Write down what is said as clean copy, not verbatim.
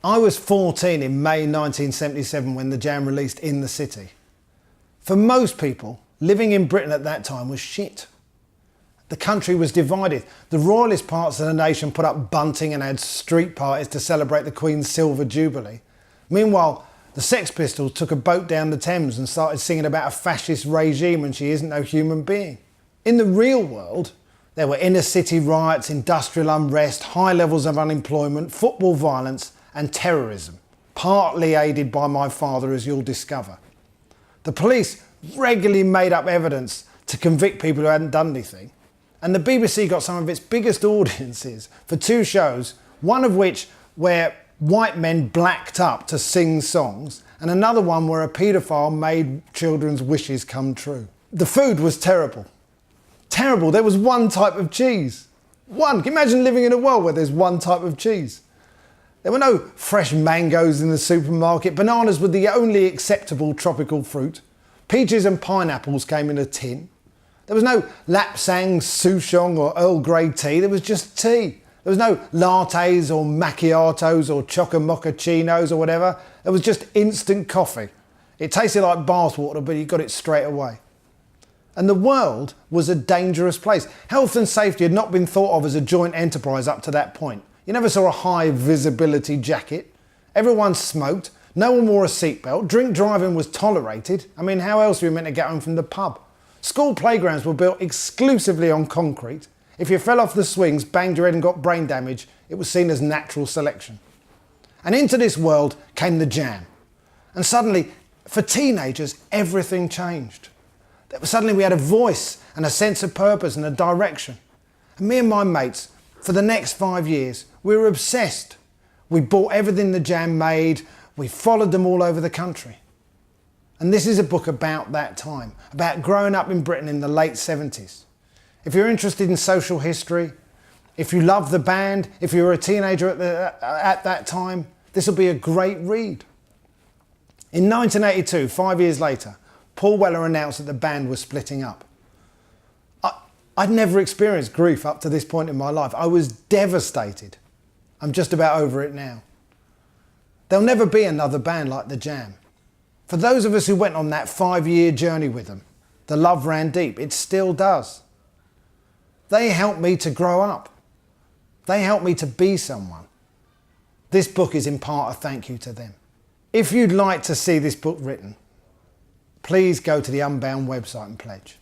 I was 14 in May 1977 when the Jam released In the City. For most people, living in Britain at that time was shit. The country was divided. The royalist parts of the nation put up bunting and had street parties to celebrate the Queen's Silver Jubilee. Meanwhile, the Sex Pistols took a boat down the Thames and started singing about a fascist regime and she isn't no human being. In the real world, there were inner city riots, industrial unrest, high levels of unemployment, football violence and terrorism, partly aided by my father, as you'll discover. The police regularly made up evidence to convict people who hadn't done anything, and the BBC got some of its biggest audiences for two shows, one of which where white men blacked up to sing songs, and another one where a paedophile made children's wishes come true. The food was terrible. Terrible. There was one type of cheese. One. Can you imagine living in a world where there's one type of cheese? There were no fresh mangoes in the supermarket. Bananas were the only acceptable tropical fruit. Peaches and pineapples came in a tin. There was no lapsang, souchong or Earl Grey tea. There was just tea. There was no lattes or macchiatos or chocomochachinos or whatever. There was just instant coffee. It tasted like bathwater, but you got it straight away. And the world was a dangerous place. Health and safety had not been thought of as a joint enterprise up to that point. You never saw a high visibility jacket. Everyone smoked. No one wore a seatbelt. Drink driving was tolerated. I mean, how else were you meant to get home from the pub? School playgrounds were built exclusively on concrete. If you fell off the swings, banged your head and got brain damage, it was seen as natural selection. And into this world came the Jam. And suddenly, for teenagers, everything changed. Suddenly we had a voice and a sense of purpose and a direction. And me and my mates, for the next 5 years, we were obsessed. We bought everything the Jam made. We followed them all over the country. And this is a book about that time, about growing up in Britain in the late 70s. If you're interested in social history, if you love the band, if you were a teenager at that time, this will be a great read. In 1982, 5 years later, Paul Weller announced that the band was splitting up. I'd never experienced grief up to this point in my life. I was devastated. I'm just about over it now. There'll never be another band like the Jam. For those of us who went on that 5-year journey with them, the love ran deep. It still does. They helped me to grow up. They helped me to be someone. This book is in part a thank you to them. If you'd like to see this book written, please go to the Unbound website and pledge.